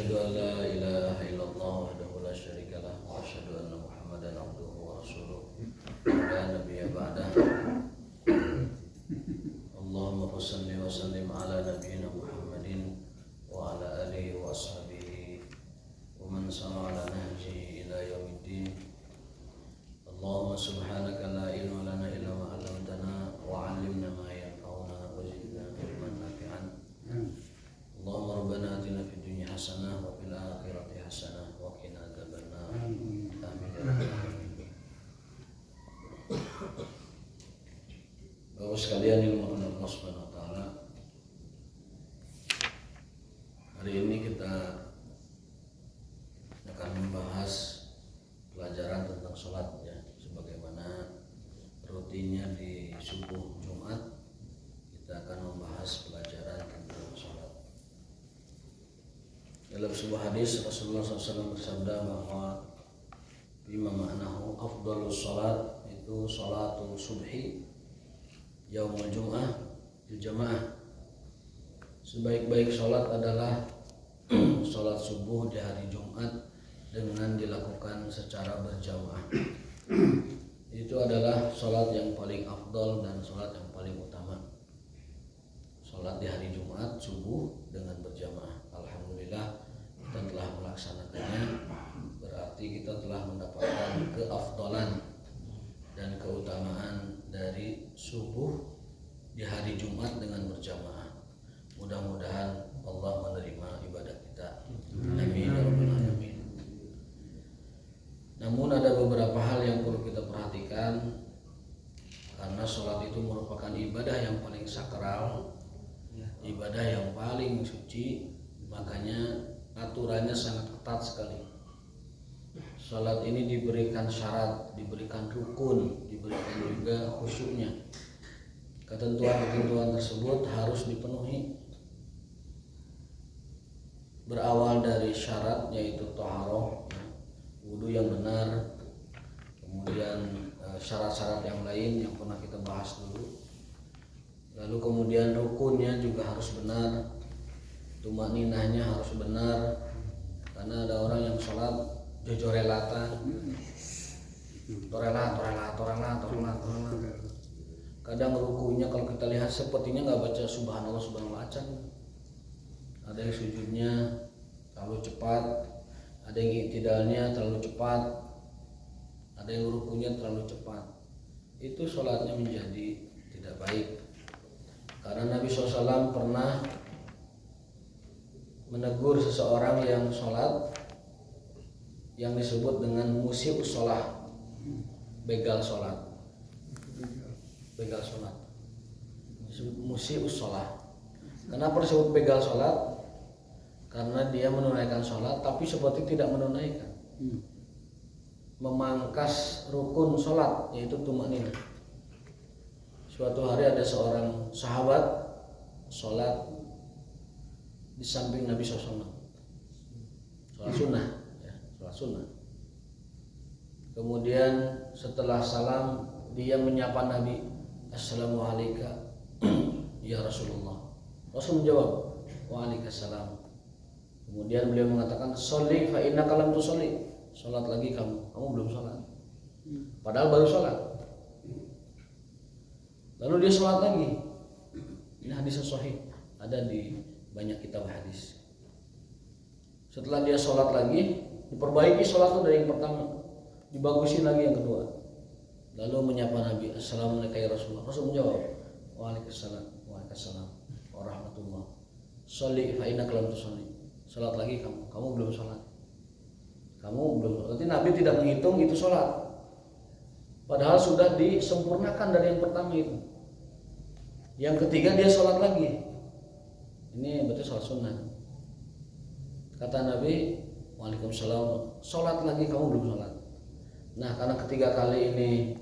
Asyhadu an la ilaha illallah wahdahu la syarikalah wa asyhadu anna Muhammadan abduhu wa rasuluh la nabiyya ba'dah. Allahumma shalli wa sallim ala nabiyyina Muhammadin wa ala alihi wa ashabihi wa man sara ala nahjihi ila yaumiddin. Allahumma subhanaka la ilma lana illa ma 'allamtana wa 'allimna ma yanfa'una wa zidna ilman nafi'an. Allahumma rabbana atina fid dunya hasanah wa fil akhirati hasanah wa qina adzabannar. Amin ya rabbal alamin. Bapak sekalian yang dimuliakan Allah Subhanahu wa taala, hari ini kita akan membahas pelajaran tentang sholat ya, sebagaimana rutinnya di subuh Jumat kita akan membahas pelajaran tentang sholat. Dalam sebuah hadis Rasulullah SAW bersabda bahwa bima ma'nahu afdalus sholat itu sholatul subhi yaumul jum'ah bil jamaah. Sebaik-baik sholat adalah sholat subuh di hari Jumat dengan dilakukan secara berjamaah. Itu adalah sholat yang paling afdal dan sholat yang paling utama. Sholat di hari Jumat subuh dengan berjamaah. Alhamdulillah kita telah melaksanakannya. Berarti kita telah mendapatkan keafdalan dan keutamaan dari subuh di hari Jumat dengan berjamaah. Mudah-mudahan Allah menerima ibadah kita. Amin ya rabbal alamin. Namun ada beberapa hal yang perlu kita perhatikan, karena sholat itu merupakan ibadah yang paling sakral, ibadah yang paling suci, makanya aturannya sangat ketat sekali. Sholat ini diberikan syarat, diberikan rukun, diberikan juga khusyuknya. Ketentuan-ketentuan tersebut harus dipenuhi. Berawal dari syarat yaitu taharah, wudu yang benar, kemudian syarat-syarat yang lain yang pernah kita bahas dulu. Lalu kemudian rukunnya juga harus benar, tumaninahnya harus benar, karena ada orang yang sholat jojorelata, torela. Kadang rukunya kalau kita lihat sepertinya nggak baca subhanallah acan. Ada yang sujudnya terlalu cepat, ada yang i'tidalnya terlalu cepat, ada yang rukunya terlalu cepat. Itu sholatnya menjadi tidak baik. Karena Nabi SAW pernah menegur seseorang yang sholat yang disebut dengan musii'us sholat, begal sholat, musii'us sholat. Kenapa disebut begal sholat? Karena dia menunaikan sholat tapi seperti tidak menunaikan, memangkas rukun sholat yaitu tumaninah. Suatu hari ada seorang sahabat sholat di samping Nabi SAW, sholat sunnah ya, sholat sunnah. Kemudian setelah salam dia menyapa Nabi, Assalamualaikum ya Rasulullah. Rasul menjawab, Waalaikumsalam. Kemudian beliau mengatakan, sholli fa innaka lam tusolli. Sholat lagi kamu belum sholat. Padahal baru sholat. Lalu dia sholat lagi. Ini hadis sahih, ada di banyak kitab hadis. Setelah dia sholat lagi, diperbaiki sholat dari yang pertama, dibagusin lagi yang kedua. Lalu menyapa Nabi, Assalamualaikum ya Rasulullah. Rasul menjawab, Waalaikumsalam warahmatullah. Sholli fa innaka lam tusolli. Sholat lagi kamu belum sholat. Berarti Nabi tidak menghitung itu sholat, padahal sudah disempurnakan dari yang pertama itu. Yang ketiga dia sholat lagi. Ini berarti sholat sunnah. Kata Nabi, Waalaikumsalam, sholat lagi kamu belum sholat. Nah, karena ketiga kali ini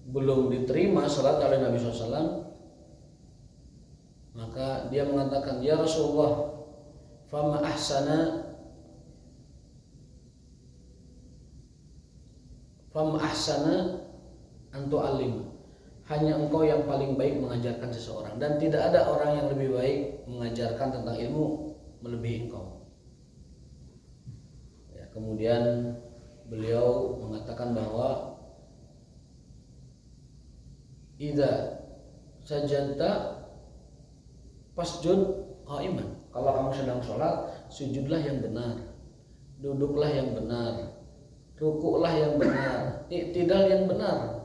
belum diterima sholat oleh Nabi SAW, maka dia mengatakan, ya Rasulullah, fama ahsana antu alim. Hanya engkau yang paling baik mengajarkan seseorang, dan tidak ada orang yang lebih baik mengajarkan tentang ilmu melebihi engkau. kemudian beliau mengatakan bahwa idza sajadta fasjud qa'iman. Kalau kamu sedang sholat, sujudlah yang benar, duduklah yang benar, rukuklah yang benar, i'tidal yang benar.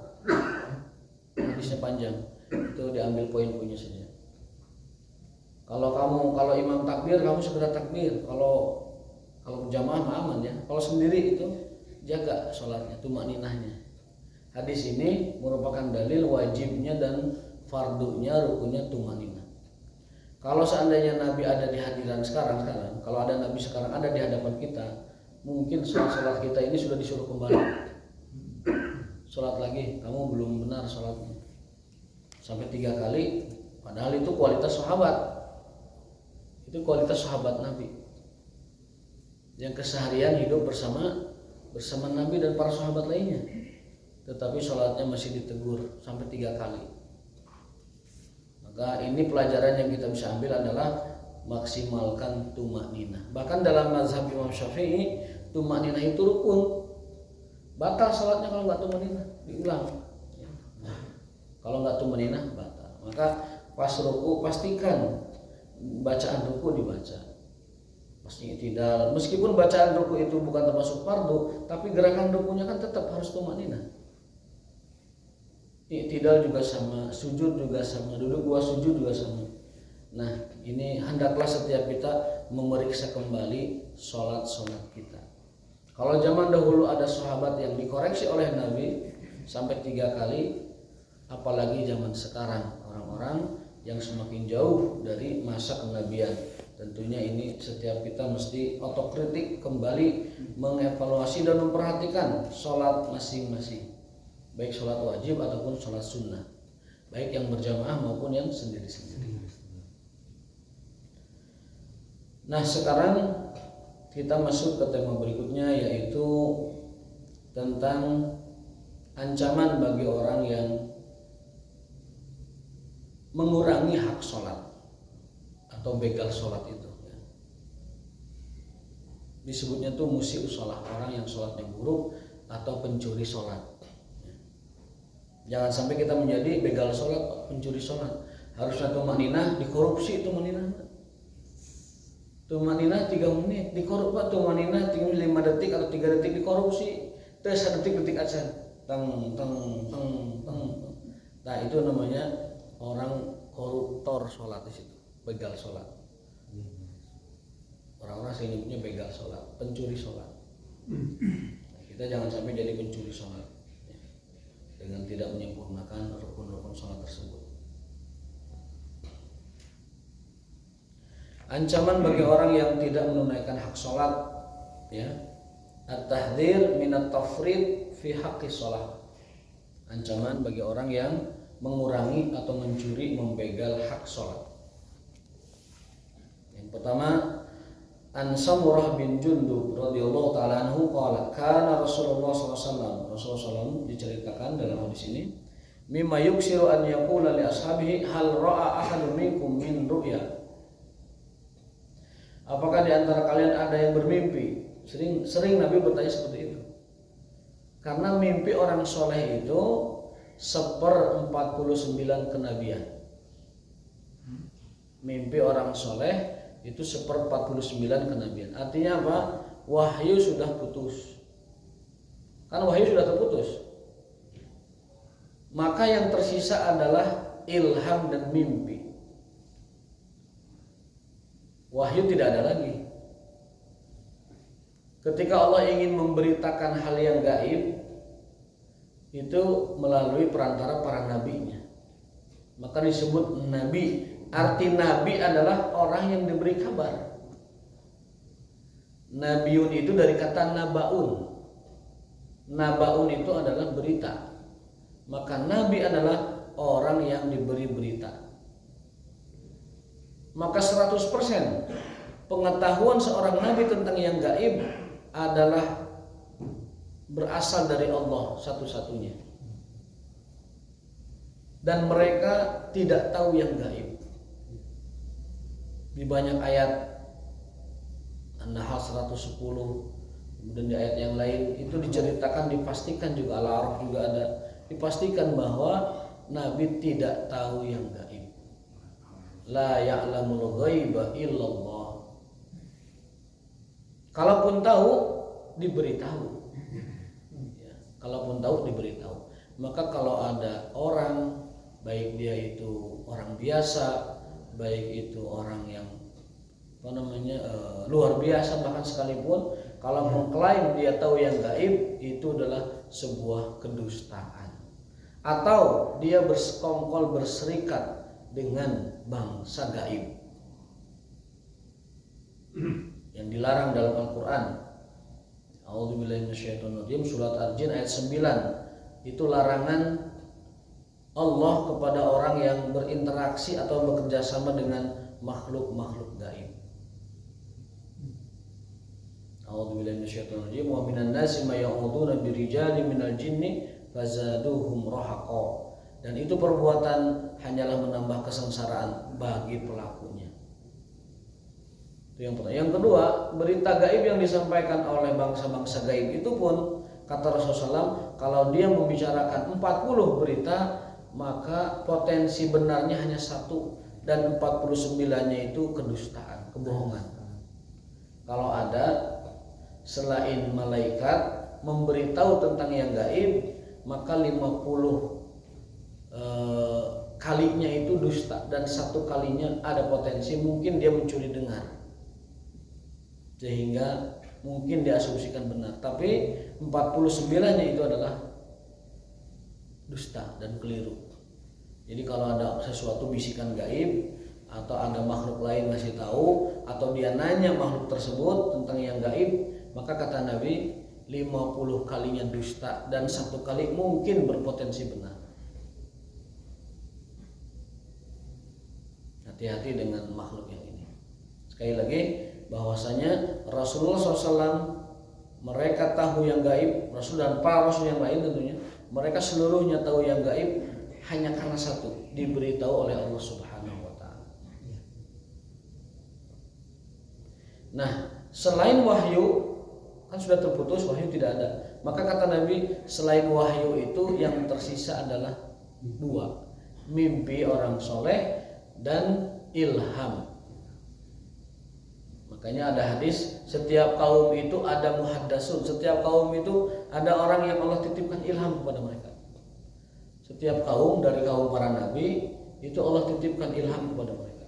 Hadisnya panjang, itu diambil poin-poinnya saja. Kalau imam takbir, kamu segera takbir. Kalau jamaah aman ya. Kalau sendiri itu jaga sholatnya, tumakninahnya. Hadis ini merupakan dalil wajibnya dan fardunya rukunnya tumakninah. Kalau seandainya Nabi ada di hadiran sekarang, kalau ada Nabi sekarang ada di hadapan kita, mungkin sholat kita ini sudah disuruh kembali. Sholat lagi, kamu belum benar sholatnya. Sampai 3 kali, padahal itu kualitas sahabat. Itu kualitas sahabat Nabi yang keseharian hidup bersama Nabi dan para sahabat lainnya. Tetapi sholatnya masih ditegur sampai 3 kali. Maka ini pelajaran yang kita bisa ambil adalah maksimalkan tumakninah. Bahkan dalam mazhab Imam Syafi'i, tumakninah itu rukun. Batal sholatnya kalau nggak tumakninah, diulang. Kalau nggak tumakninah batal. Maka pas ruku pastikan bacaan ruku dibaca. Pasti tidak. Meskipun bacaan ruku itu bukan termasuk fardu, tapi gerakan rukunya kan tetap harus tumakninah. I'tidal juga sama, sujud juga sama, duduk 2 sujud juga sama. Nah, ini hendaklah setiap kita memeriksa kembali sholat kita. Kalau zaman dahulu ada sahabat yang dikoreksi oleh Nabi sampai 3 kali, apalagi zaman sekarang orang-orang yang semakin jauh dari masa kenabian. Tentunya ini setiap kita mesti otokritik kembali, mengevaluasi dan memperhatikan sholat masing-masing, baik sholat wajib ataupun sholat sunnah, baik yang berjamaah maupun yang sendiri-sendiri. Nah, sekarang kita masuk ke tema berikutnya, yaitu tentang ancaman bagi orang yang mengurangi hak sholat atau begal sholat itu. Disebutnya tuh musii'us sholat, orang yang sholatnya buruk atau pencuri sholat. Jangan sampai kita menjadi begal sholat, pencuri sholat. Harusnya tumakninah dikorupsi tumakninah. Tumakninah 3 menit dikorupsi, tumakninah 5 detik atau 3 detik dikorupsi. Terus 1 detik aja. Teng. Nah, itu namanya orang koruptor sholat di situ, begal sholat. Orang-orang senyumnya begal sholat, pencuri sholat. Nah, kita jangan sampai jadi pencuri sholat dengan tidak menyempurnakan rukun-rukun sholat tersebut. Ancaman bagi orang yang tidak menunaikan hak sholat, ya, at-tahdhir minat tafrid fi haqqi sholat. Ancaman bagi orang yang mengurangi atau mencuri, membegal hak sholat. Yang pertama, An Samurah bin Jundub radhiyallahu taala anhu qala kana Rasulullah sallallahu alaihi wasallam diceritakan dalam hadis ini, mimma yuksiru an yaqula li ashabihi hal ra'a ahadun minkum min ru'ya. Apakah di antara kalian ada yang bermimpi? Sering Nabi bertanya seperti itu. Karena mimpi orang soleh itu 1/49 kenabian. Mimpi orang soleh itu 1/49 kenabian. Artinya apa? Wahyu sudah putus. Kan wahyu sudah terputus. Maka yang tersisa adalah ilham dan mimpi. Wahyu tidak ada lagi. Ketika Allah ingin memberitakan hal yang gaib, itu melalui perantara para nabinya. Maka disebut nabi. Arti nabi adalah orang yang diberi kabar. Nabiun itu dari kata nabaun. Nabaun itu adalah berita. Maka nabi adalah orang yang diberi berita. Maka 100% pengetahuan seorang nabi tentang yang gaib adalah berasal dari Allah satu-satunya. Dan mereka tidak tahu yang gaib. Di banyak ayat An-Nahl 110, Kemudian di ayat yang lain itu diceritakan, dipastikan juga, Al-A'raf juga ada, dipastikan bahwa Nabi tidak tahu yang gaib. La ya'lamul ghaiba illallah. Kalaupun tahu diberitahu. Ya, kalaupun tahu diberitahu. Maka kalau ada orang, baik dia itu orang biasa, baik itu orang yang luar biasa bahkan sekalipun, kalau mengklaim dia tahu yang gaib, itu adalah sebuah kedustaan. Atau dia bersekongkol, berserikat dengan bangsa gaib yang dilarang dalam Al-Quran. A'udzubillahi minasyaitonir rajim, surat Al-Jin ayat 9. Itu larangan Allah kepada orang yang berinteraksi atau bekerja sama dengan makhluk-makhluk gaib. A'udzubillahi minasyaitonir rajim, wa minan nasi may ya'uduna birijali minal jinni fazaduhum rahaqa. Dan itu perbuatan hanyalah menambah kesengsaraan bagi pelakunya. Itu yang pertama. Yang kedua, berita gaib yang disampaikan oleh bangsa-bangsa gaib itu pun, kata Rasulullah SAW, kalau dia membicarakan 40 berita, maka potensi benarnya hanya 1, dan 49-nya itu kedustaan, kebohongan. Kalau ada selain malaikat memberitahu tentang yang gaib, maka 50 kalinya itu dusta, dan 1 kalinya ada potensi mungkin dia mencuri dengar, sehingga mungkin diasumsikan benar, tapi 49-nya itu adalah dusta dan keliru. Jadi kalau ada sesuatu bisikan gaib, atau ada makhluk lain ngasih tahu, atau dia nanya makhluk tersebut tentang yang gaib, maka kata Nabi 50 kalinya dusta, dan 1 kali mungkin berpotensi benar. Hati-hati dengan makhluk yang ini. Sekali lagi, bahwasanya Rasulullah SAW, mereka tahu yang gaib, Rasul dan para Rasul yang lain tentunya, mereka seluruhnya tahu yang gaib hanya karena 1, diberitahu oleh Allah Subhanahu wa Ta'ala. Nah, selain wahyu, kan sudah terputus, wahyu tidak ada. Maka kata Nabi, selain wahyu itu yang tersisa adalah 2, mimpi orang soleh dan ilham. Makanya ada hadis, setiap kaum itu ada muhaddatsun, setiap kaum itu ada orang yang Allah titipkan ilham kepada mereka. Setiap kaum dari kaum para nabi itu Allah titipkan ilham kepada mereka.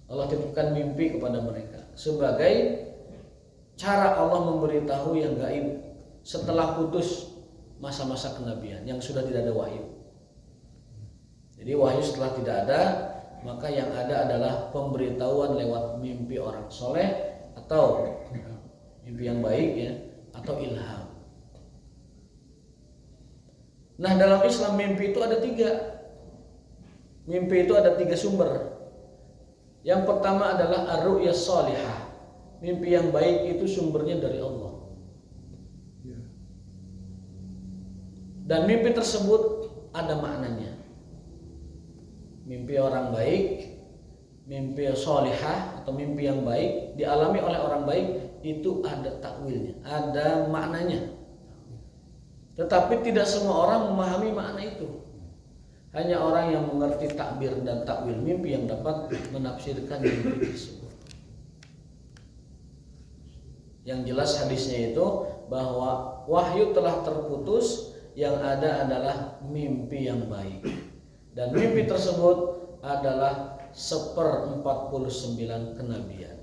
Allah titipkan mimpi kepada mereka sebagai cara Allah memberitahu yang gaib setelah putus masa-masa kenabian yang sudah tidak ada wahyu. Jadi wahyu setelah tidak ada, maka yang ada adalah pemberitahuan lewat mimpi orang soleh atau mimpi yang baik ya, atau ilham. Nah, dalam Islam mimpi itu ada 3. Mimpi itu ada 3 sumber. Yang pertama adalah ar-ru'ya shalihah. Mimpi yang baik itu sumbernya dari Allah. Dan mimpi tersebut ada maknanya. Mimpi orang baik, mimpi sholihah atau mimpi yang baik dialami oleh orang baik itu ada takwilnya, ada maknanya. Tetapi tidak semua orang memahami makna itu. Hanya orang yang mengerti takbir dan takwil mimpi yang dapat menafsirkan mimpi tersebut. Yang jelas hadisnya itu bahwa wahyu telah terputus, yang ada adalah mimpi yang baik. Dan mimpi tersebut adalah 1/49 kenabian.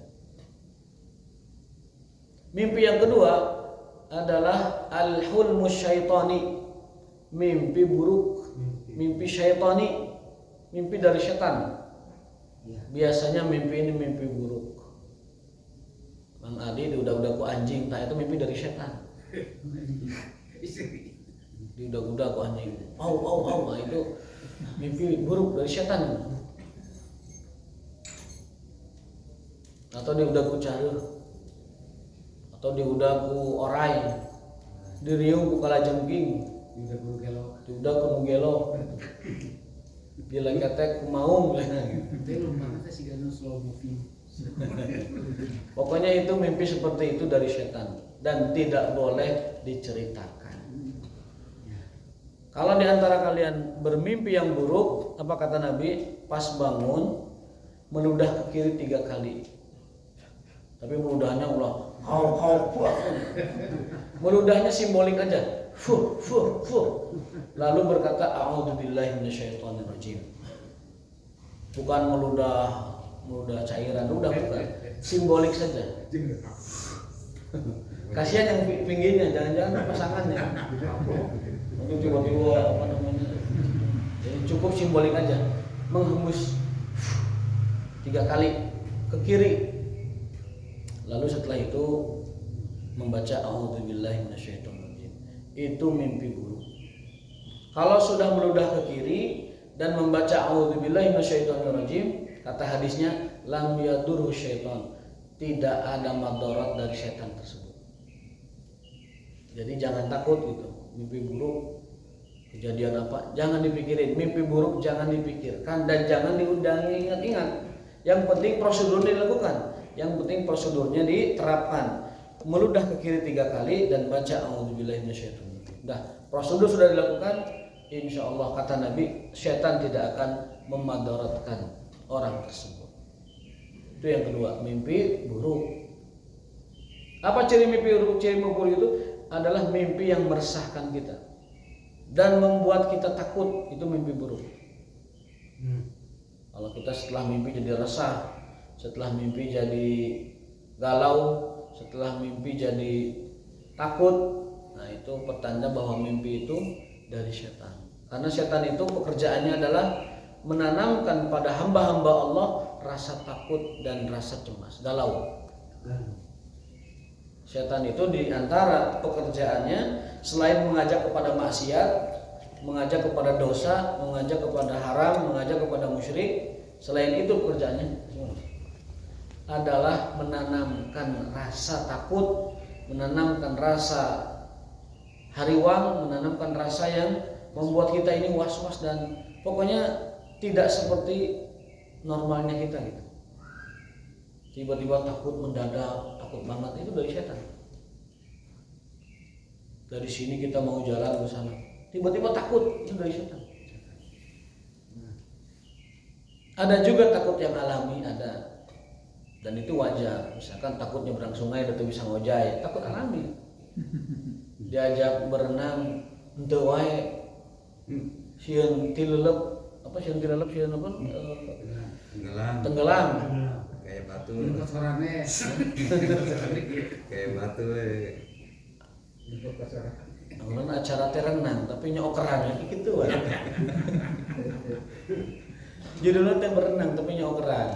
Mimpi yang kedua adalah al-hulmu syaitani, mimpi buruk, mimpi syaitani, mimpi dari setan. Biasanya mimpi ini mimpi buruk. Bang Adi diudak-udak ku anjing, tak itu mimpi dari setan. Diudak-udak ku anjing, au, nah itu mimpi buruk dari setan. Atau diudak ku careuh, atau diudak ku orai, diriung ku kalajengking, diudak ku nugelo, dilengketek ku maung gitu. Itu lu banget sih gak slow moving Pokoknya itu mimpi seperti itu dari setan dan tidak boleh diceritakan. Kalau di antara kalian bermimpi yang buruk, apa kata Nabi? Pas bangun meludah ke kiri 3 kali. Tapi meludahnya ulah meludahnya simbolik aja. Lalu berkata a'udzubillahi minasyaitonirrajim. Bukan meludah cairan, udah bukan. Simbolik saja. Kasihan yang pinggirnya, jangan-jangan pasangannya. Mungkin tiba-tiba apa namanya. Jadi cukup simbolik aja. Menghembus 3 kali ke kiri. Lalu setelah itu membaca a'udzubillahi minasyaitonirrajim. Itu mimpi buruk. Kalau sudah meludah ke kiri dan membaca a'udzubillahi minasyaitonirrajim, kata hadisnya lam yadurhu syaitan, tidak ada madarat dari setan tersebut. Jadi jangan takut gitu. Mimpi buruk, kejadian apa, jangan dipikirin. Mimpi buruk jangan dipikirkan dan jangan diudangi ingat-ingat. Yang penting prosedurnya dilakukan. Yang penting prosedurnya diterapkan. Meludah ke kiri 3 kali dan baca a'udzubillahi minasyaitonirrajim. Dah, prosedur sudah dilakukan, insya Allah kata Nabi, syaitan tidak akan memadaratkan orang tersebut. Itu yang kedua, mimpi buruk. Apa ciri mimpi buruk? Ciri mimpi buruk itu adalah mimpi yang meresahkan kita dan membuat kita takut. Itu mimpi buruk. Kalau kita setelah mimpi jadi resah, setelah mimpi jadi galau, setelah mimpi jadi takut, nah itu pertanda bahwa mimpi itu dari setan. Karena setan itu pekerjaannya adalah menanamkan pada hamba-hamba Allah rasa takut dan rasa cemas, galau. Setan itu diantara pekerjaannya selain mengajak kepada maksiat, mengajak kepada dosa, mengajak kepada haram, mengajak kepada musyrik, selain itu pekerjaannya adalah menanamkan rasa takut, menanamkan rasa hariwang, menanamkan rasa yang membuat kita ini was-was dan pokoknya tidak seperti normalnya kita gitu. Tiba-tiba takut mendadak, takut banget, itu dari setan. Dari sini kita mau jalan ke sana, tiba-tiba takut, itu dari setan. Ada juga takut yang alami, ada. Dan itu wajar. Misalkan takut nyebrang sungai dan bisa ngojay, takut alami. Diajak berenang, henteu wae. Sieun tilelep, apa sieun tilelep sieun apa? Tenggelam. Kayak batu. Kayak batu. Namun acara teh renang, tapi nyokeran gitu wae. Judulnya teh berenang tapi nyokeran.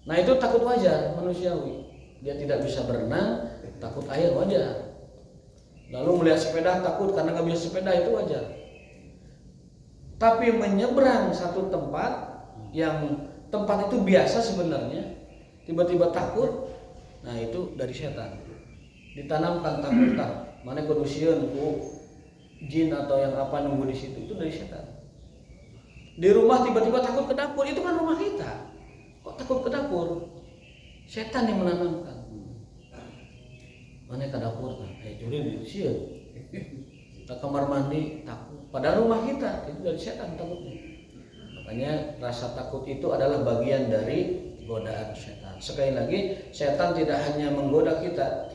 Nah itu takut wajar, manusiawi. Dia tidak bisa berenang, takut air wajar. Lalu melihat sepeda takut karena nggak bisa sepeda, itu wajar. Tapi menyeberang satu tempat yang tempat itu biasa sebenarnya, tiba-tiba takut, nah itu dari setan. Ditanamkan takut, mana kudu sieun ku jin atau yang apa nunggu di situ, itu dari setan. Di rumah tiba-tiba takut ke dapur, itu kan rumah kita. Kok takut ke dapur? Setan yang menanamkan. Mana ke dapur kan? Curi di sieun. Ke kamar mandi takut. Padahal rumah kita, itu dari setan takutnya. Makanya rasa takut itu adalah bagian dari godaan setan. Sekali lagi, setan tidak hanya menggoda kita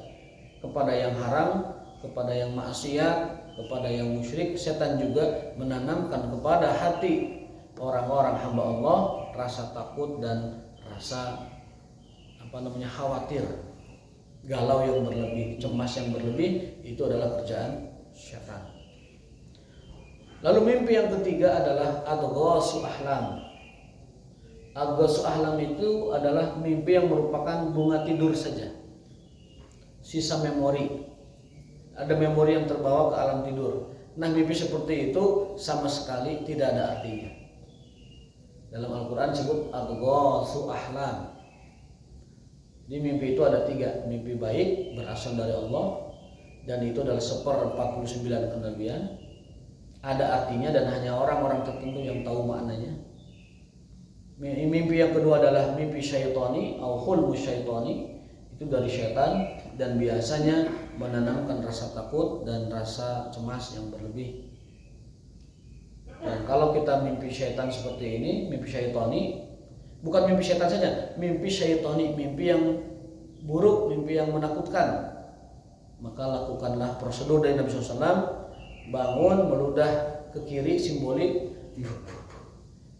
kepada yang haram, kepada yang maksiat, kepada yang musyrik. Setan juga menanamkan kepada hati orang-orang hamba Allah rasa takut dan rasa khawatir, galau yang berlebih, cemas yang berlebih, itu adalah kerjaan setan. Lalu mimpi yang ketiga adalah adghasu ahlam. Adghasu ahlam itu adalah mimpi yang merupakan bunga tidur saja, sisa memori. Ada memori yang terbawa ke alam tidur. Nah mimpi seperti itu sama sekali tidak ada artinya. Dalam Al-Quran disebut adghasu ahlam. Di mimpi itu ada 3. Mimpi baik berasal dari Allah, dan itu adalah 1/49 kenabian. Ada artinya dan hanya orang-orang tertentu yang tahu maknanya. Mimpi yang kedua adalah mimpi syaitani atau khulmu syaitani, itu dari syaitan dan biasanya menanamkan rasa takut dan rasa cemas yang berlebih. Dan kalau kita mimpi syaitan seperti ini, mimpi syaitani, bukan mimpi syaitan saja, mimpi syaitani, mimpi yang buruk, mimpi yang menakutkan, maka lakukanlah prosedur dari Nabi SAW, bangun, meludah ke kiri simbolik,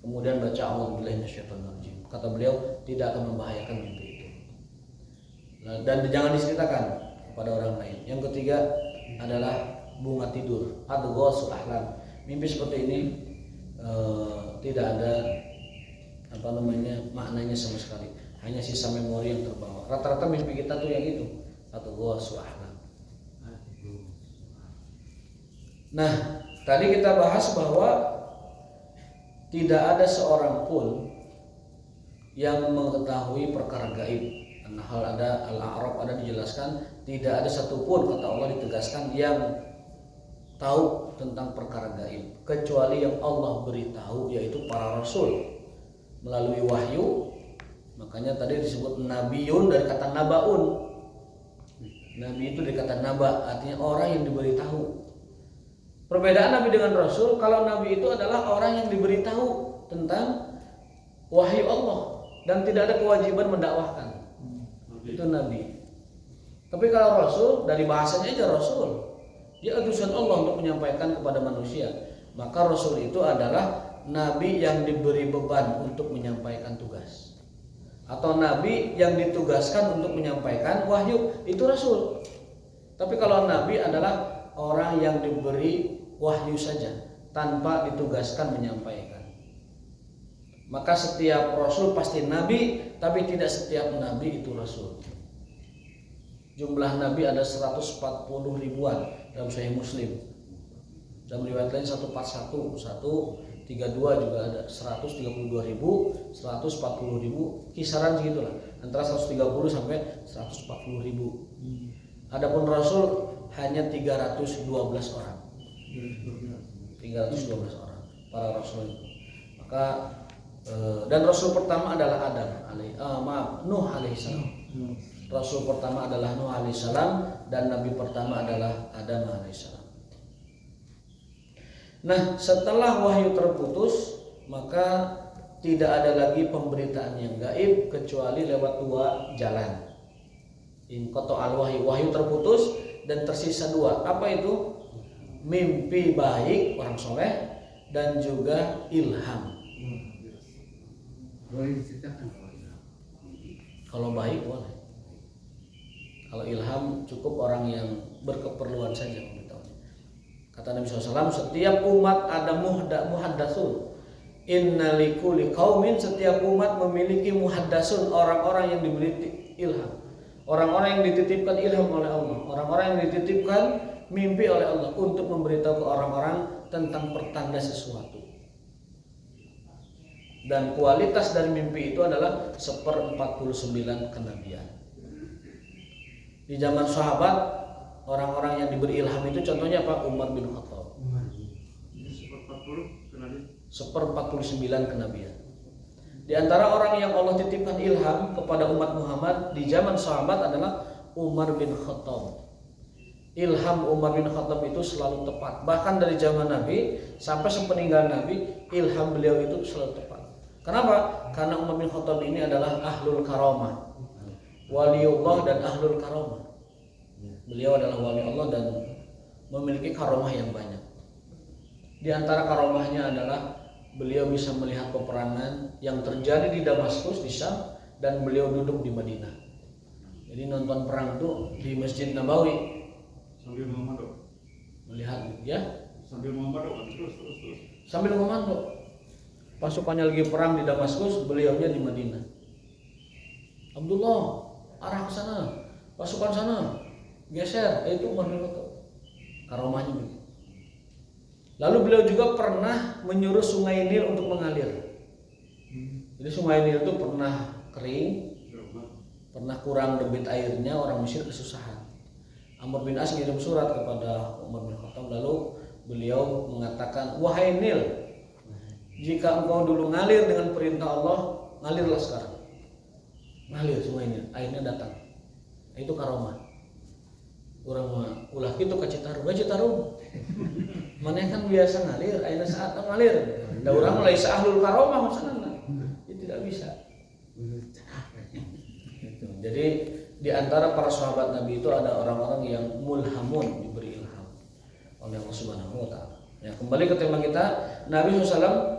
kemudian baca a'udzubillahi minasyaitonirrajim. Kata beliau tidak akan membahayakan mimpi itu. Dan jangan diceritakan kepada orang lain. Yang ketiga adalah bunga tidur, adghasul ahlam. Mimpi seperti ini tidak ada maknanya sama sekali. Hanya sisa memori yang terbawa. Rata-rata mimpi kita tuh yang itu, adghasul ahlam. Nah, tadi kita bahas bahwa tidak ada seorang pun yang mengetahui perkara gaib. Hal ada Al-A'raf ada dijelaskan, tidak ada satupun, kata Allah ditegaskan, yang tahu tentang perkara gaib kecuali yang Allah beritahu, yaitu para rasul melalui wahyu. Makanya tadi disebut nabiyun dari kata nabaun. Nabi itu dari kata naba, artinya orang yang diberitahu. Perbedaan Nabi dengan Rasul, kalau Nabi itu adalah orang yang diberitahu tentang wahyu Allah dan tidak ada kewajiban mendakwahkan. Itu Nabi. Tapi kalau Rasul, dari bahasanya aja Rasul, dia utusan Allah untuk menyampaikan kepada manusia. Maka Rasul itu adalah Nabi yang diberi beban untuk menyampaikan tugas, atau Nabi yang ditugaskan untuk menyampaikan wahyu, itu Rasul. Tapi kalau Nabi adalah orang yang diberi wahyu saja tanpa ditugaskan menyampaikan. Maka setiap rasul pasti nabi, tapi tidak setiap nabi itu rasul. Jumlah nabi ada 140 ribuan dalam Sahih Muslim. Dalam riwayat lain 141, 132 juga ada, 132.000, 140.000, kisaran segitulah, antara 130 sampai 140.000. Adapun rasul hanya 312 orang. 312 orang para rasul itu. Maka dan rasul pertama adalah Nuh alaihissalam. Rasul pertama adalah Nuh alaihissalam dan nabi pertama adalah Adam alaihissalam. Nah, setelah wahyu terputus, maka tidak ada lagi pemberitaan yang gaib kecuali lewat dua jalan. Inqata al-wahyu, wahyu terputus dan tersisa dua. Apa itu? Mimpi baik orang soleh dan juga ilham. Boleh diceritakan Kalau baik boleh. Kalau ilham cukup orang yang berkeperluan saja memberitahunya. Kata Nabi SAW, setiap umat ada muhaddatsun. Inna likulli qaumin, setiap umat memiliki muhaddatsun, orang-orang yang diberi ilham. Orang-orang yang dititipkan ilham oleh Allah, orang-orang yang dititipkan mimpi oleh Allah untuk memberitahu ke orang-orang tentang pertanda sesuatu. Dan kualitas dari mimpi itu adalah 1/49 kenabian. Di zaman sahabat, orang-orang yang diberi ilham itu contohnya apa? Umar bin Khattab. 1/49 kenabian. Di antara orang yang Allah titipkan ilham kepada umat Muhammad di zaman sahabat adalah Umar bin Khattab. Ilham Umar bin Khattab itu selalu tepat. Bahkan dari zaman Nabi sampai sepeninggal Nabi, ilham beliau itu selalu tepat. Kenapa? Karena Umar bin Khattab ini adalah ahlul karamah, waliullah dan ahlul karamah. Beliau adalah wali Allah dan memiliki karamah yang banyak. Di antara karamahnya adalah beliau bisa melihat peperangan yang terjadi di Damaskus, di Syam, dan beliau duduk di Madinah. Jadi nonton perang itu di Masjid Nabawi. Sambil memandok. Melihat ya. Sambil memandok terus. Sambil memandok. Pasukannya lagi perang di Damaskus, beliaunya di Madinah. Abdullah, arah ke sana. Pasukan sana. Geser, itu Umar bin Khattab. Karomahnya begitu. Lalu beliau juga pernah menyuruh Sungai Nil untuk mengalir. Jadi Sungai Nil itu pernah kering, pernah kurang debit airnya, orang Mesir kesusahan. Amr bin As ngirim surat kepada Umar bin Khattab, lalu beliau mengatakan, wahai Nil, Jika engkau dulu ngalir dengan perintah Allah, ngalirlah sekarang. Ngalir semua ini, airnya datang. Itu karomah. Urang mah ulah kitu ka Citarum. Maneh kan biasa ngalir, ayeuna saat ngalir. Da urang mah lain ahlul karomah maksudna. Itu tidak bisa. Gitu. Jadi di antara para sahabat Nabi itu ada orang-orang yang mulhamun, diberi ilham oleh Allah Subhanahu wa taala. Ya, kembali ke tema kita, Nabi SAW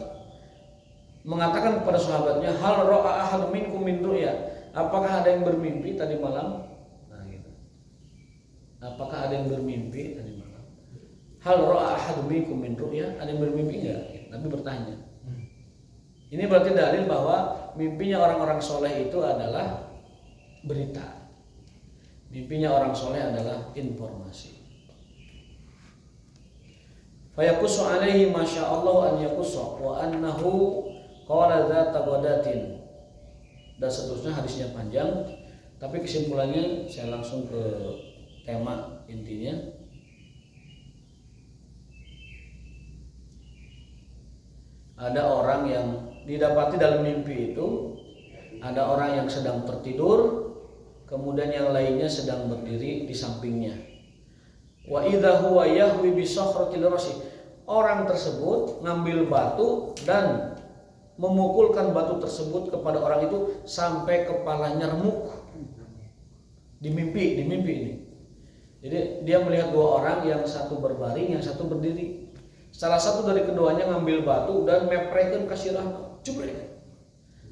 mengatakan kepada sahabatnya, hal ra'a ahad minkum min ru'ya, apakah ada yang bermimpi tadi malam? Nah, gitu. Apakah ada yang bermimpi tadi malam? Hal ra'a ahad minkum min ru'ya, ada yang bermimpi enggak? Nabi bertanya. Ini berarti dalil bahwa mimpinya orang-orang soleh itu adalah berita. Mimpinya orang soleh adalah informasi. Fayakusu alaihi masyaallah an yakusu wa annahu qala dzata ghadatin. Dan seterusnya hadisnya panjang, tapi kesimpulannya saya langsung ke tema intinya. Ada orang yang didapati dalam mimpi itu, ada orang yang sedang tertidur, kemudian yang lainnya sedang berdiri di sampingnya. Wa idza huwa yahwi bi sakhratil rasi. Orang tersebut ngambil batu dan memukul batu tersebut kepada orang itu sampai kepalanya remuk. Di mimpi ini. Jadi dia melihat dua orang, yang satu berbaring, yang satu berdiri. Salah satu dari keduanya ngambil batu dan meprekeun ka sirahna. Jebrek.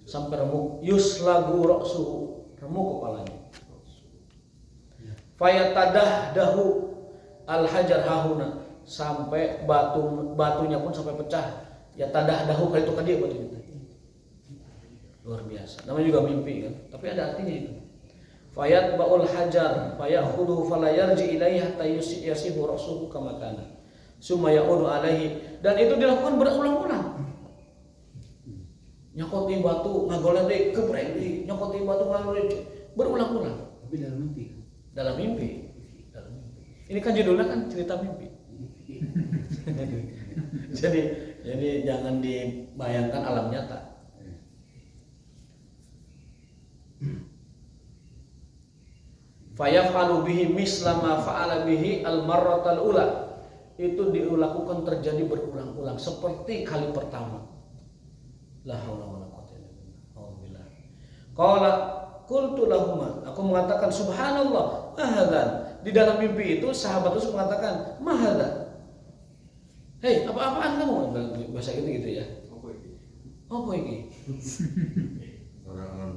Sampai remuk, yuslagu ra'suhu, remuk kepalanya. Fayatadah dahu al-hajar hahuna, sampai batunya pun sampai pecah. Ya tadah dahu kali itu dia batunya. Luar biasa. Namanya juga mimpi kan, tapi ada artinya itu. Fayat baul hajar, fayakhudhu fala yarji ilaihi hatta yasihu ra'suhu kama kana. Summa ya'udu alaihi, dan itu dilakukan berulang-ulang. Nyokoti batu, ngagolet deui, kebrek deui, nyokoti batu ngagolet deui, berulang-ulang. Tapi dalam mimpi kan? Dalam mimpi. Ini kan judulnya kan cerita mimpi. jadi jangan dibayangkan alam nyata. Fayaf'alu bihi misla ma fa'ala bihi al-marratal ula. Itu dilakukan terjadi berulang-ulang seperti kali pertama. La haula wala quwwata illa billah. Qala qultu lahuma, aku mengatakan subhanallah, mahadan. Di dalam mimpi itu sahabat itu mengatakan mahadan. Hei, apa-apaan kamu? Bahasa gitu ya. Apa ini? Orang-orang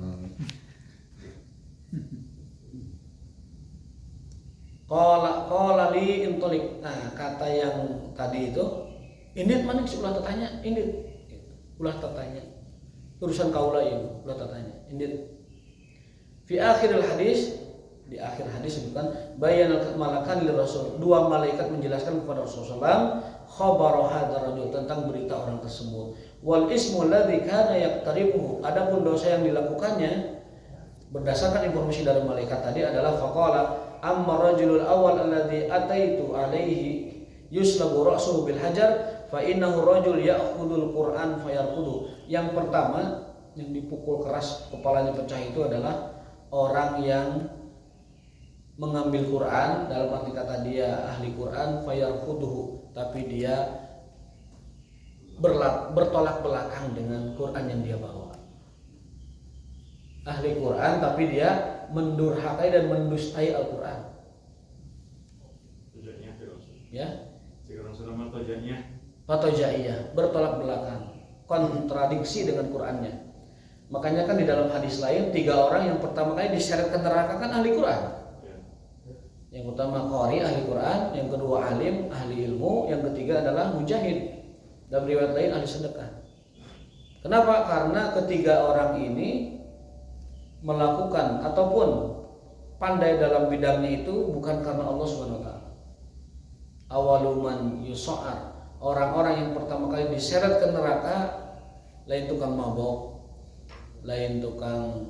Qala li intolik. Nah, kata yang tadi itu, indit mana sih ulah tanya, indit. Ulah tanya. Urusan kaula ieu, ulah tanya, indit. Fi akhiril hadis, di akhir hadis bukan bayanal malakan li Rasul. Dua malaikat menjelaskan kepada Rasulullah khabar hadzal rajul, tentang berita orang tersebut. Wal ismu alladzi kana yaqtaribuhu. Adapun dosa yang dilakukannya berdasarkan informasi dari malaikat tadi adalah faqala amma rajulul awal alladzi ataitu alaihi yuslabu ra'suhu bil hajar fa innahu rajul ya'khudul Qur'an fayarqudu. Yang pertama yang dipukul keras kepalanya pecah itu adalah orang yang mengambil Quran, dalam arti kata dia ahli Quran, fayarquduhu, tapi dia bertolak belakang dengan Quran yang dia bawa. Ahli Quran tapi dia mendurhakai dan mendustai Al-Quran. Ya. Patojaiyah, bertolak belakang, kontradiksi dengan Qurannya. Makanya kan di dalam hadis lain 3 orang yang pertama kali diseret ke neraka kan ahli Quran. Yang pertama qari ahli Quran, yang kedua alim ahli ilmu, yang ketiga adalah mujahid. Dalam riwayat lain ahli sedekah. Kenapa? Karena ketiga orang ini melakukan ataupun pandai dalam bidangnya itu bukan karena Allah Subhanahu wa taala. Awaluman yusa'ar, orang-orang yang pertama kali diseret ke neraka lain tukang mabok, lain tukang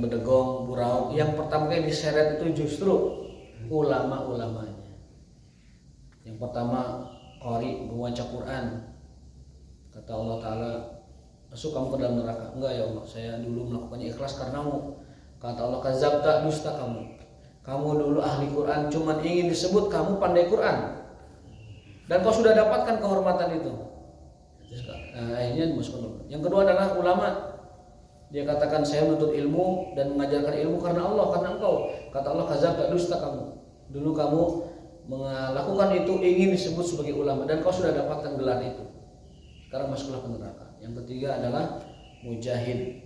bedegong, burau. Yang pertama kali diseret itu justru ulama-ulamanya. Yang pertama qari, membaca Quran. Kata Allah Ta'ala, masuk kamu ke dalam neraka. Enggak ya Allah, saya dulu melakukannya ikhlas karenamu. Kata Allah, kadzabta, dusta kamu. Kamu dulu ahli Quran, cuman ingin disebut kamu pandai Quran. Dan kau sudah dapatkan kehormatan itu. Nah, akhirnya masuk neraka. Yang kedua adalah ulama. Dia katakan saya menuntut ilmu dan mengajarkan ilmu karena Allah, karena engkau. Kata Allah, kadzabta, dusta kamu. Dulu kamu melakukan itu ingin disebut sebagai ulama dan kau sudah dapatkan gelar itu. Sekarang masuklah ke neraka. Yang ketiga adalah mujahid.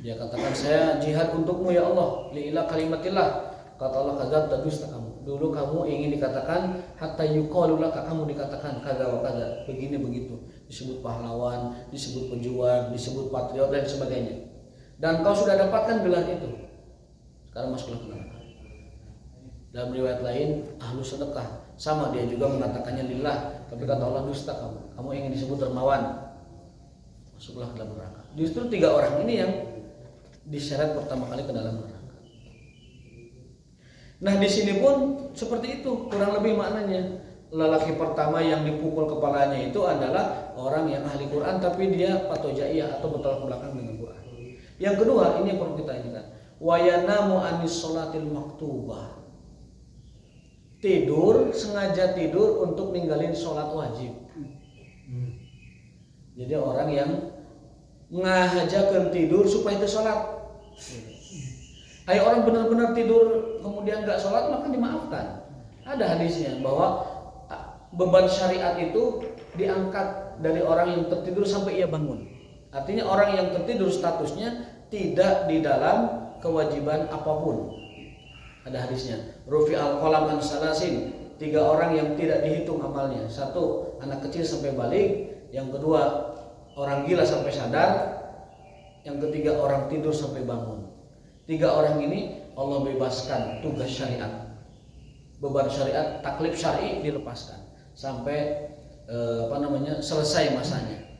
Dia katakan saya jihad untukmu ya Allah, li'ila kalimatillah. Kata Allah, kadzabta, dusta kamu. Dulu kamu ingin dikatakan hatta yuqalu laka, kamu dikatakan kada wa kada, begini begitu, disebut pahlawan, disebut pejuang, disebut patriot dan sebagainya. Dan kau sudah dapatkan gelar itu. Sekarang masuklah ke neraka. Dalam riwayat lain ahlu sedekah, sama dia juga mengatakannya lillah, tapi kata Allah, dusta kamu. Kamu ingin disebut dermawan. Masuklah ke dalam neraka. Justru 3 orang ini yang diseret pertama kali ke dalam neraka. Nah, di sini pun seperti itu, kurang lebih maknanya. Lelaki pertama yang dipukul kepalanya itu adalah orang yang ahli Quran tapi dia patojaiyah atau bertolak belakang dengan Quran. Yang kedua, ini yang perlu kita ingat. Wa yanamu anis sholatil maktubah. Tidur, sengaja tidur untuk ninggalin sholat wajib. Jadi orang yang ngajakeun tidur supaya itu sholat. Ayo orang benar-benar tidur kemudian nggak sholat maka dimaafkan. Ada hadisnya bahwa beban syariat itu diangkat dari orang yang tertidur sampai ia bangun. Artinya orang yang tertidur statusnya tidak di dalam kewajiban apapun. Ada hadisnya. Rufi al-qalam an salasin. 3 orang yang tidak dihitung amalnya. 1, anak kecil sampai balik. Yang kedua, orang gila sampai sadar. Yang ketiga, orang tidur sampai bangun. 3 orang ini Allah bebaskan tugas syariat, beban syariat, taklif syar'i dilepaskan sampai selesai masanya.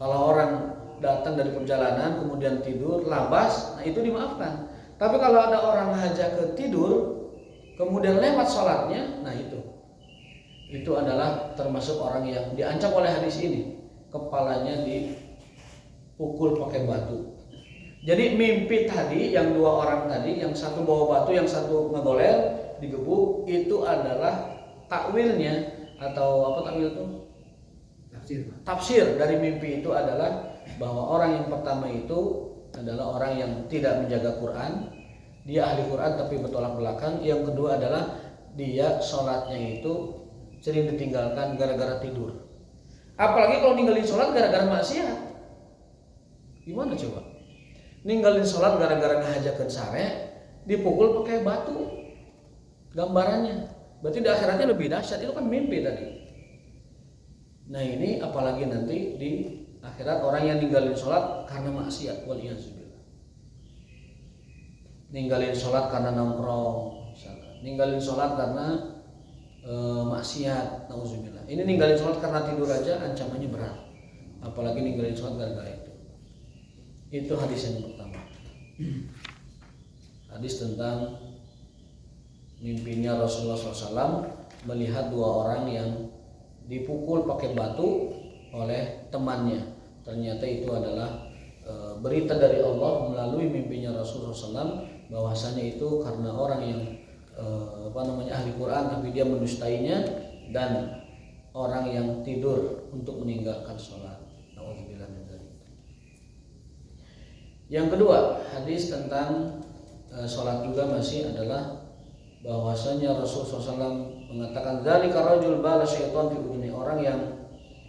Kalau orang datang dari perjalanan kemudian tidur labas, nah itu dimaafkan. Tapi kalau ada orang ngajak ke tidur kemudian lewat sholatnya, nah itu adalah termasuk orang yang diancam oleh hadis ini, kepalanya dipukul pakai batu. Jadi mimpi tadi yang 2 orang tadi, yang satu bawa batu, yang satu ngegolel, digebuk, itu adalah takwilnya atau apa takwil itu? Tafsir dari mimpi itu adalah bahwa orang yang pertama itu adalah orang yang tidak menjaga Quran, dia ahli Quran tapi bertolak belakang. Yang kedua adalah dia sholatnya itu sering ditinggalkan gara-gara tidur. Apalagi kalau ninggalin sholat gara-gara maksiat, gimana coba? Ninggalin sholat gara-gara ngajakeun sare, dipukul pakai batu. Gambarannya. Berarti di akhiratnya lebih dahsyat. Itu kan mimpi tadi. Nah ini apalagi nanti di akhirat orang yang ninggalin sholat karena maksiat. Waliyahzubillah. Ninggalin sholat karena nongkrong. Ninggalin sholat karena maksiat. Nauzubillah. Ini ninggalin sholat karena tidur aja ancamannya berat. Apalagi ninggalin sholat gara-gara itu. Itu hadis yang pertama. Hadis tentang mimpinya Rasulullah SAW melihat 2 orang yang dipukul pakai batu oleh temannya. Ternyata itu adalah berita dari Allah melalui mimpinya Rasulullah SAW bahwasanya itu karena orang yang ahli Quran tapi dia mendustainya, dan orang yang tidur untuk meninggalkan sholat. Yang kedua, hadis tentang sholat juga masih adalah bahwasanya Rasulullah SAW mengatakan dzalika rajul bala syaitan fi udhuni. Orang yang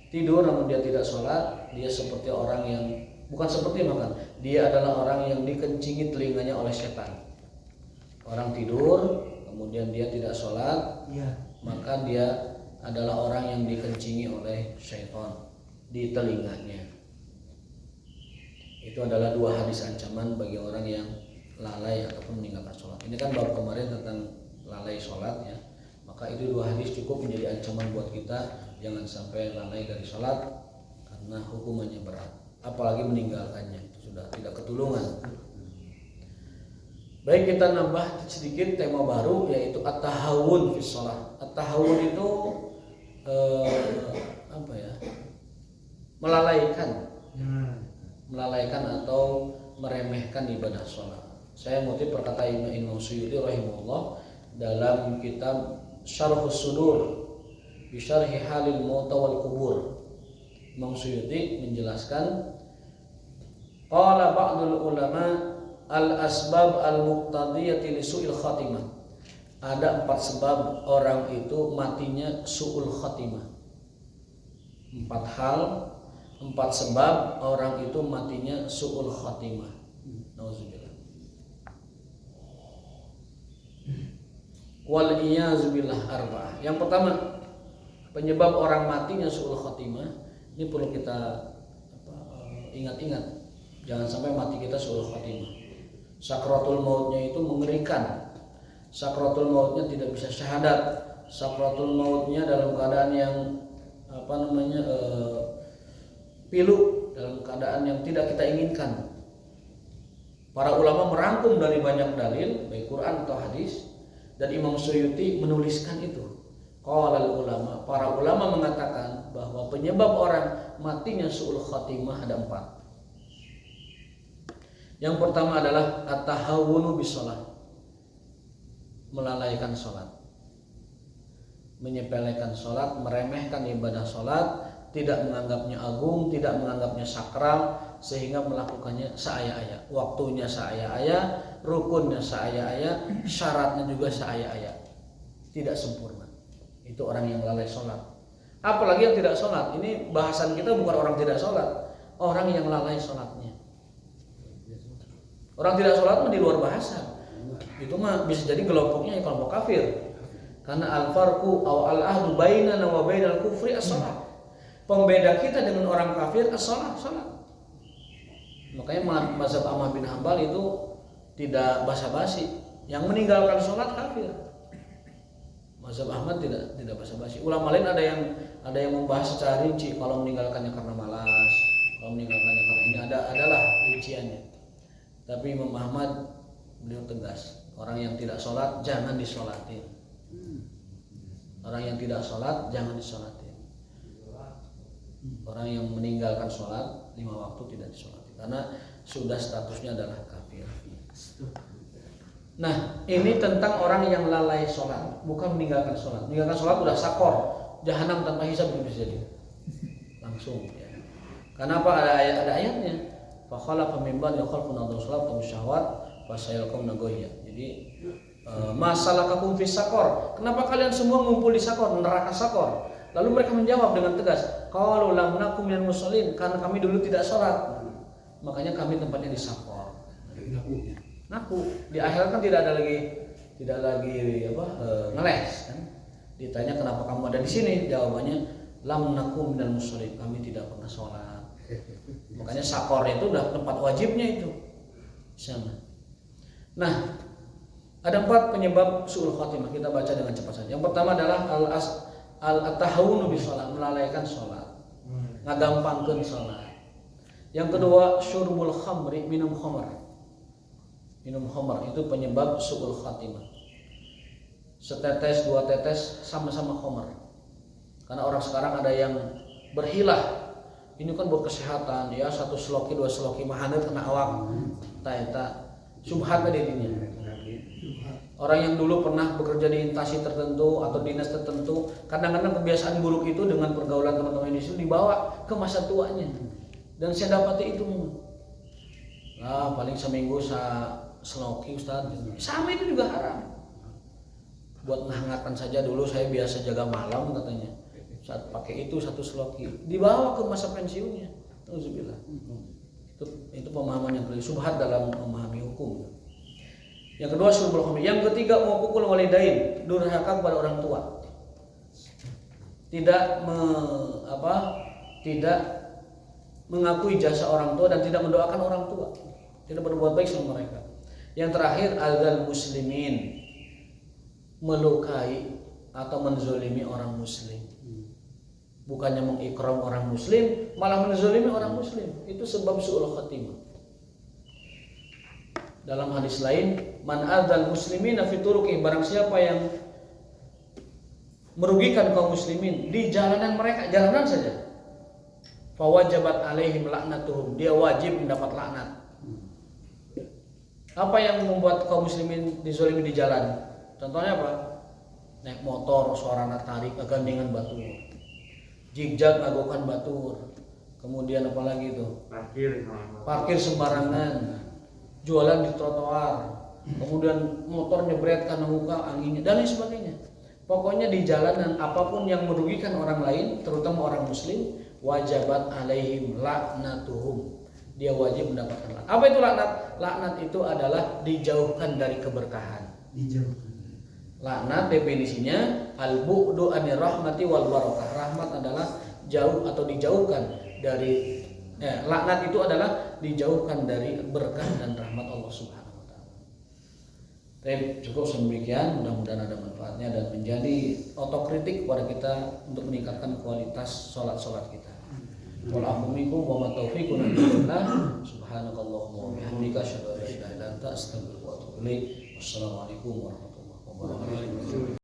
tidur namun dia tidak sholat, dia seperti orang yang dia adalah orang yang dikencingi telinganya oleh setan. Orang tidur kemudian dia tidak sholat, maka dia adalah orang yang dikencingi oleh syaitan di telinganya. Itu adalah 2 hadis ancaman bagi orang yang lalai ataupun meninggalkan sholat. Ini kan baru kemarin tentang lalai sholat ya. Maka itu 2 hadis cukup menjadi ancaman buat kita. Jangan sampai lalai dari sholat karena hukumannya berat. Apalagi meninggalkannya, itu sudah tidak ketulungan. Baik, kita nambah sedikit tema baru yaitu at-tahawun fi sholat. At-tahawun itu melalaikan atau meremehkan ibadah sholat. Saya ngutip perkataan Imam Suyuti rahimahullah dalam kitab Syarhus Sudur bi Syarhi Halil Mauta wal Qubur. Imam Suyuti menjelaskan qala ba'dul ulama al-asbab al-muqtadiyati li su'il khatimah. Ada 4 sebab orang itu matinya su'ul khatimah. 4 hal, 4 sebab orang itu matinya su'ul khatimah. Nauzubillah. Wal iyazu billah arba'ah. Yang pertama, penyebab orang matinya su'ul khatimah, ini perlu kita ingat-ingat. Jangan sampai mati kita su'ul khatimah. Sakratul mautnya itu mengerikan. Sakratul mautnya tidak bisa syahadat. Sakratul mautnya dalam keadaan yang pilu, dalam keadaan yang tidak kita inginkan. Para ulama merangkum dari banyak dalil, baik Quran atau hadis, dan Imam Suyuti menuliskan itu. Qala ulama, para ulama mengatakan bahwa penyebab orang matinya su'ul khatimah ada 4. Yang pertama adalah at-tahawunu bis shalah. Melalaikan salat. Menyepelekan salat, meremehkan ibadah salat, tidak menganggapnya agung, tidak menganggapnya sakral, sehingga melakukannya seaya-aya. Waktunya seaya-aya, rukunnya seaya-aya, syaratnya juga seaya-aya. Tidak sempurna. Itu orang yang lalai salat. Apalagi yang tidak salat. Ini bahasan kita bukan orang tidak salat, orang yang lalai salatnya. Orang tidak salat di luar bahasa. Itu mah bisa jadi kelompoknya kelompok kafir. Karena al-farqu aw al-ahdu bainana wa bainal kufri as-shalah. Pembeda kita dengan orang kafir as-shalah, salat. Makanya mazhab Ahmad bin Hanbal itu tidak basa-basi. Yang meninggalkan salat kafir. Mazhab Ahmad tidak basa-basi. Ulama lain ada yang membahas secara rinci kalau meninggalkannya karena malas, kalau meninggalkannya karena ini adalah rinciannya. Tapi Imam Ahmad beliau tegas, orang yang tidak sholat jangan disolatin. Orang yang tidak sholat jangan disolatin. Orang yang meninggalkan sholat 5 waktu tidak disolatin karena sudah statusnya adalah kafir. Nah, ini tentang orang yang lalai sholat, bukan meninggalkan sholat. Meninggalkan sholat udah sakor, jahanam tanpa hisab bisa jadi langsung. Ya. Kenapa ada ayatnya? Fakhalafa min ba'di khalfun adaa'u shalat wa syahwat fasayalqawna ghayya. Jadi masalakakum fis sakor. Kenapa kalian semua ngumpul di sakor, neraka sakor? Lalu mereka menjawab dengan tegas, qalu lam nakum minal musallin, karena kami dulu tidak salat. Makanya kami tempatnya di sakor. Ngaku. Di akhirat kan tidak lagi ngeles kan. Ditanya kenapa kamu ada di sini? Jawabannya lam nakum minal musallin, kami tidak pernah salat. Makanya sakor itu udah tempat wajibnya itu sama. Nah, ada 4 penyebab su'ul khatimah. Kita baca dengan cepat saja. Yang pertama adalah al-tahawunu bis shalah, melalaikan salat, ngagampangkeun salat. Yang kedua, syurbul khamri, minum khamar. Minum khamar itu penyebab su'ul khatimah. Setetes, 2 tetes sama-sama khamar. Karena orang sekarang ada yang berhilah. Ini kan buat kesehatan ya, 1 seloki 2 seloki mahaneut kena awak. Eta subhat tadi dinya. Orang yang dulu pernah bekerja di instansi tertentu atau dinas tertentu, kadang-kadang kebiasaan buruk itu dengan pergaulan teman-teman ini dibawa ke masa tuanya. Dan saya dapati itu. Nah, paling seminggu seloki Ustaz. Sama itu juga haram. Buat menghangatkan saja dulu saya biasa jaga malam katanya. Saat pakai itu 1 seloki dibawa ke masa pensiunnya. Auzubillah. Itu pemahaman yang paling subhat dalam memahami hukum. Yang kedua syurbul khamri. Yang ketiga uququl walidain, durhaka kepada orang tua. Tidak mengakui jasa orang tua dan tidak mendoakan orang tua. Tidak berbuat baik sama mereka. Yang terakhir adzal muslimin, melukai atau menzolimi orang muslim. Bukannya mengikram orang muslim, malah menzolimi orang muslim. Itu sebab su'ul khatimah. Dalam hadis lain, man adzal muslimina fi turuqi, barang siapa yang merugikan kaum muslimin di jalanan mereka, jalanan saja. Fawajabat alaihim laknatuhum, dia wajib mendapat laknat. Apa yang membuat kaum muslimin dizalimi di jalan? Contohnya apa? Naik motor, suara tarik, gandengan batur, jigjag ngagokan batur, kemudian apa lagi itu? Parkir sembarangan, jualan di trotoar, kemudian motor nyebret karena muka anginnya dan lain sebagainya. Pokoknya di jalanan apapun yang merugikan orang lain, terutama orang muslim, wajabat alaihim laknatuhum, dia wajib mendapatkan laknat. Apa itu laknat? Laknat itu adalah dijauhkan dari keberkahan. Laknat definisinya al-bu'du anir rahmati wal barakah. Rahmat adalah jauh atau dijauhkan dari laknat itu adalah dijauhkan dari berkah dan rahmat Allah Subhanahu wa taala. Baik, cukup sedemikian, mudah-mudahan ada manfaatnya dan menjadi otokritik kepada kita untuk meningkatkan kualitas salat-salat kita. Wal afu minkum wa ma taufiqun illa billah. Subhanakallahumma wa bihamdika asyhadu an la ilaha illa anta astaghfiruka wa atubu ilaik. Wassalamualaikum warahmatullahi wabarakatuh.